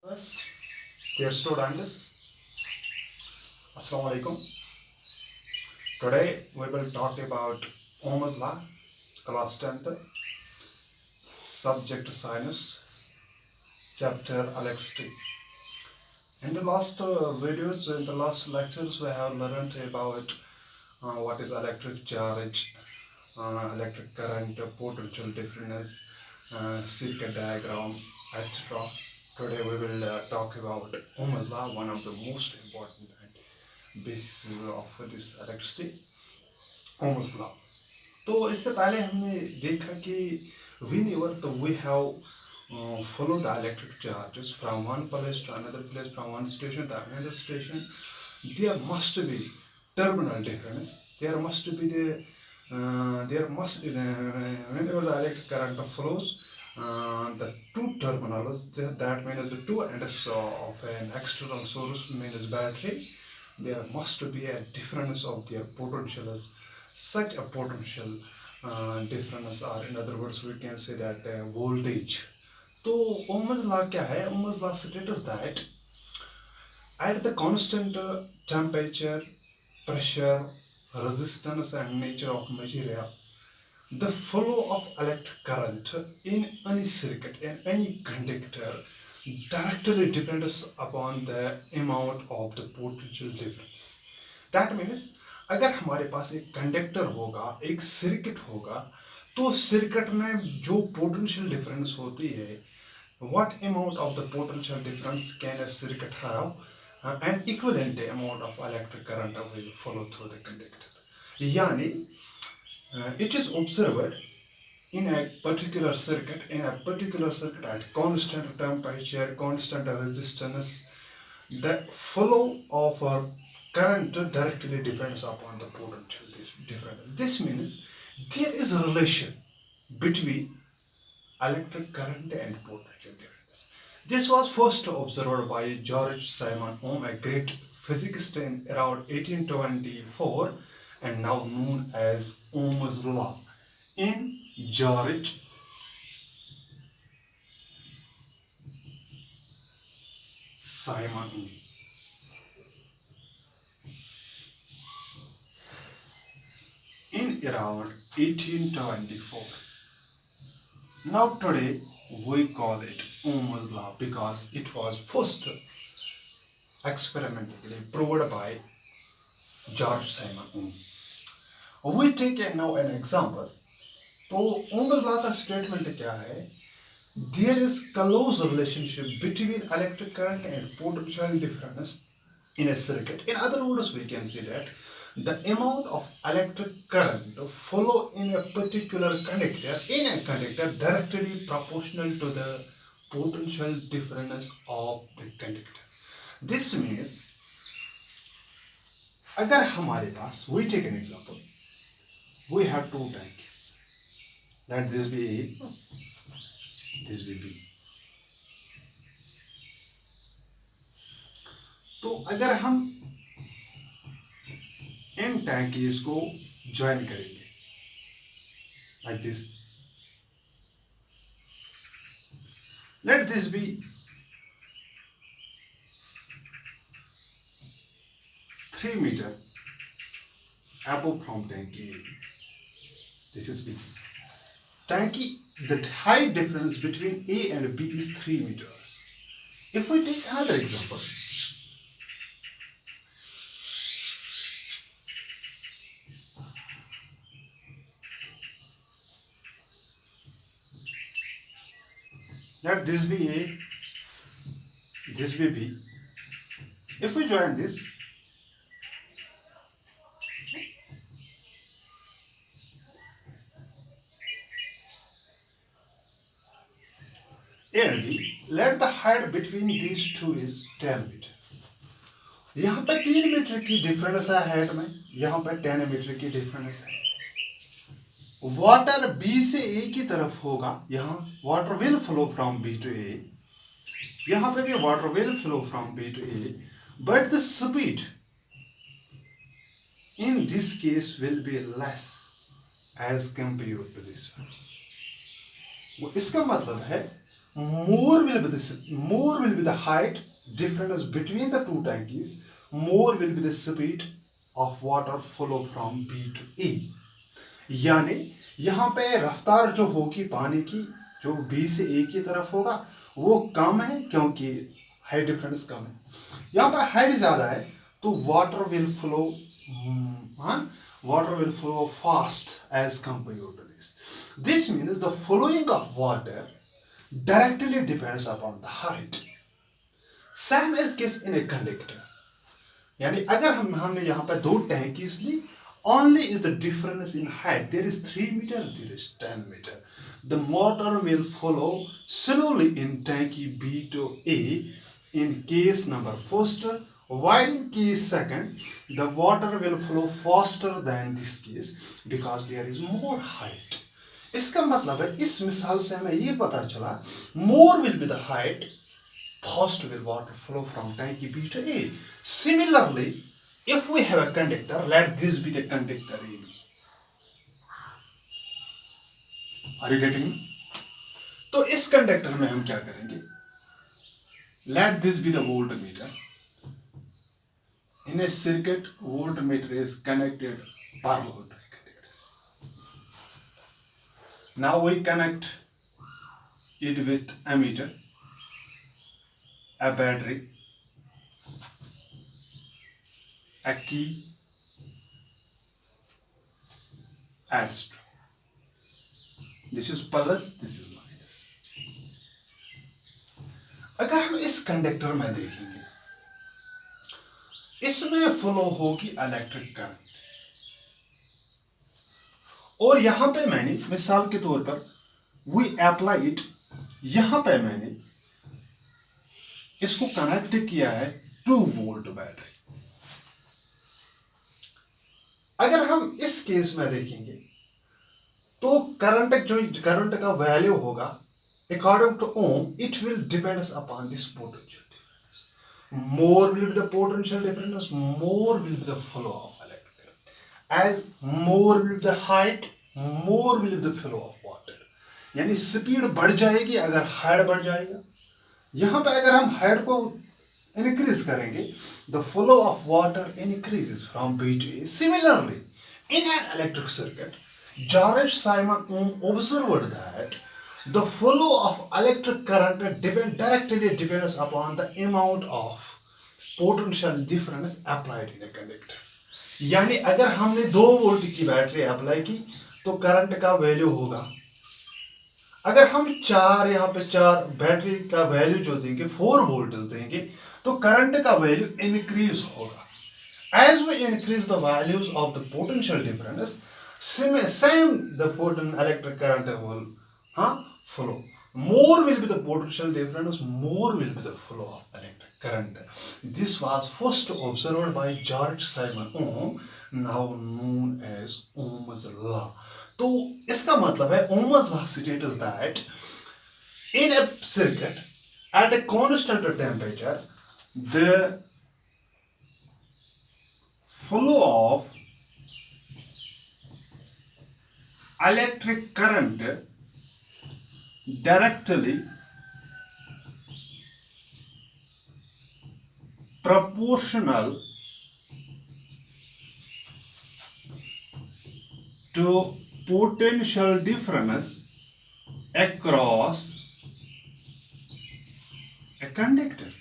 Yes, dear students, Assalamu alaikum. Today we will talk about Ohm's law, class 10th, subject science, chapter electricity. In the last in the last lectures, we have learned about what is electric charge, electric current, potential difference, circuit diagram, etc. Today we will talk about Ohm's law, one of the most important basis of this electricity. Ohm's law. तो इससे पहले हमने देखा कि whenever we have follow the electric charges from one place to another place, from one station to another station, there must be terminal difference. There must whenever the electric current flows, the two terminals, that means the two ends of an external source means battery, there must be a difference of their potentials, such a potential difference, or in other words we can say that voltage. तो Ohm's law क्या है? Ohm's law states that at the constant temperature, pressure, resistance and nature of material, the flow of electric current in any circuit, in any conductor, directly depends upon the amount of the potential difference. That means अगर हमारे पास एक conductor होगा, एक circuit होगा, तो circuit में जो potential difference होती है, what amount of the potential difference can a circuit have, an equivalent amount of electric current will follow through the conductor. यानी it is observed in a particular circuit at constant temperature, constant resistance, the flow of current directly depends upon the potential difference. This means there is a relation between electric current and potential difference. This was first observed by George Simon Ohm, a great physicist in around 1824 and now known as Ohm's law. In George Simon Ohm. In around 1824. Now today we call it Ohm's law because it was first experimentally proved by George Simon Ohm. We take now an example. तो Ohm's law का statement क्या है? There is close relationship between electric current and potential difference in a circuit. In other words, we can say that the amount of electric current flow in a particular conductor directly proportional to the potential difference of the conductor. This means अगर हमारे पास, we take an example, we have two tanks. Let this be A, this be B. तो अगर हम इन टैंकीज को join करेंगे like this, let this be 3 meter above from tanky A. This is B. Tanky, the height difference between A and B is 3 meters. If we take another example, let this be A, this be B. If we join this, A and B, let the height between these two is 10 meter. यहाँ पे 3 metre की difference है height में, यहाँ पे 10 metre की difference है. Water B से ए की तरफ होगा, यहाँ water will flow from B to A, यहाँ पे भी water will flow from B to A, but the speed in this case will be less as compare to this one. इसका मतलब है more will be the height difference between the two tankies, more will be the speed of water flow from B to A. यानी यहाँ पे रफ्तार जो होगी पानी की, जो बी से ए की तरफ होगा, वो कम है क्योंकि हाइट डिफरेंस कम है. यहाँ पे हाइट ज्यादा है तो water will flow fast as compare to this. This means the flowing of water directly depends upon the height. Same as case in a conductor. यानी अगर हमने यहाँ पर दो टैंकीज ली, only is the difference in height. There is 3 meter, there is 10 meter. The water will flow slowly in tanky B to A in case number first, while in case second, the water will flow faster than this case because there is more height. इसका मतलब है इस मिसाल से हमें ये पता चला, more will be the height, fast will water flow from tank B to A. Similarly, if we have a conductor, let this be the conductor AB. Are you getting me? तो इस कंडक्टर में हम क्या करेंगे? Let this be the voltmeter. In a circuit, voltmeter is connected parallel to a conductor. Now we connect it with ammeter, a battery, a key, etc. This is plus, this is minus. अगर हम इस conductor में देखेंगे, इसमें flow होगी electric current, और यहां पे मैंने मिसाल के तौर पर वी अप्लाई इट, यहां पे मैंने इसको कनेक्ट किया है 2 वोल्ट बैटरी. अगर हम इस केस में देखेंगे तो करंट का वैल्यू होगा according to Ohm, it will depends upon this potential difference. More will be the potential difference, more will be the flow of electric current. As more will be the height, more will be the flow of water. यानी speed बढ़ जाएगी अगर height बढ़ जाएगा. यहां पे अगर हम हाइट को increase करेंगे, the flow of water increases from B to A. Similarly, in an electric circuit, George Simon Ohm observed that the flow of electric current directly depends upon the amount of potential difference applied in a conductor. यानी अगर हमने 2 volt की battery apply की तो current का value होगा, अगर हम यहाँ पे 4 बैटरी का वैल्यू जो देंगे 4 वोल्ट देंगे तो करंट का वैल्यू इंक्रीज होगा. As we increase the values of the potential difference, same the electric current will flow. More will be the potential difference, more will be the flow of electric current. This was first observed by George Simon Ohm, now known as Ohm's law. तो इसका मतलब है Ohm's law states that in a circuit at a constant temperature, the flow of electric current directly proportional to potential difference across a conductor.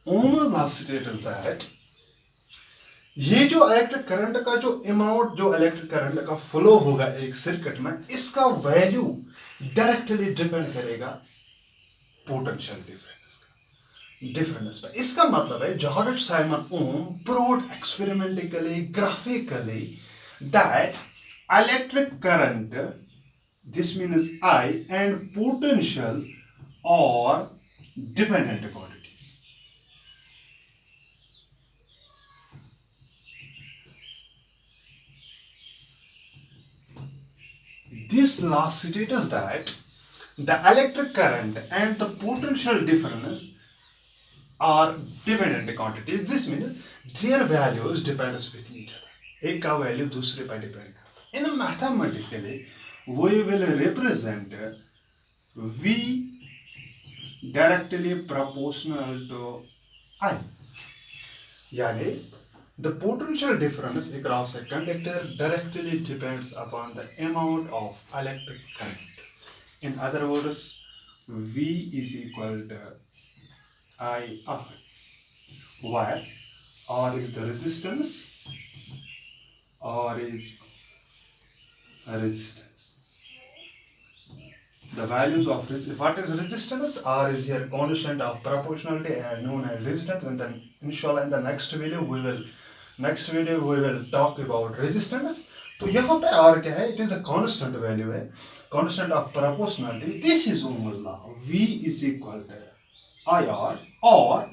Ohm's law states that ये जो electric current का जो amount, जो electric current का flow होगा एक circuit में, इसका वैल्यू डायरेक्टली डिपेंड करेगा पोटेंशियल डिफरेंस पर. इसका मतलब है George Simon Ohm proved experimentically, graphically that electric current, this means I, and potential are dependent quantities. This law states that the electric current and the potential difference are dependent quantities. This means their values depends with each other. एक का value दूसरे पर depend करता है. इन mathematically we will represent V directly proportional to I. Yani the potential difference across a conductor directly depends upon the amount of electric current. In other words, V is equal to IR, where R is the resistance, R is a resistance. The values of what is resistance? R is here constant of proportionality and known as resistance. And then inshallah in the next video we will talk about resistance. तो यहाँ पे R क्या है? It is the constant value है, constant of proportionality. This is Ohm's law. V is equal to IR, or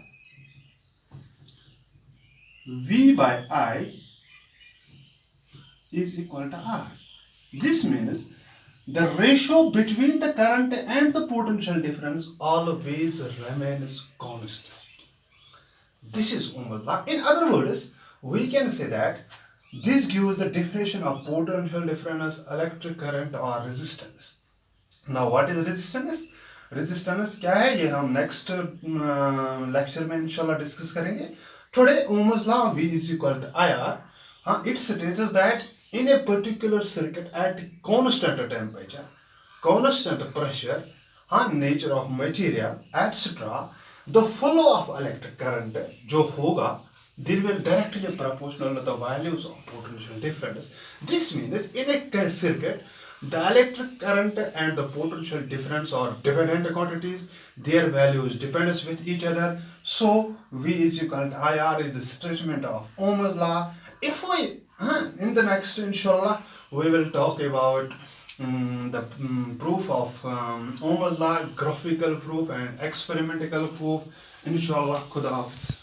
V by I is equal to R. This means the ratio between the current and the potential difference always remains constant. This is Ohm's law. In other words, we can say that this gives the definition of potential difference, electric current or resistance. Now what is resistance? Resistance क्या है ये हम next lecture में इंशाल्लाह discuss करेंगे. Today Ohm's law V is equal to IR. It states that in a particular circuit at constant temperature, constant pressure, nature of material, etc., the flow of electric current जो होगा, they will directly proportional to the values of potential difference. This means in a circuit, the electric current and the potential difference are dependent quantities. Their values depends with each other. So V is equal to IR is the statement of Ohm's law. If we in the next inshallah we will talk about the proof of Ohm's law, graphical proof and experimental proof. Inshallah, Khuda Hafiz.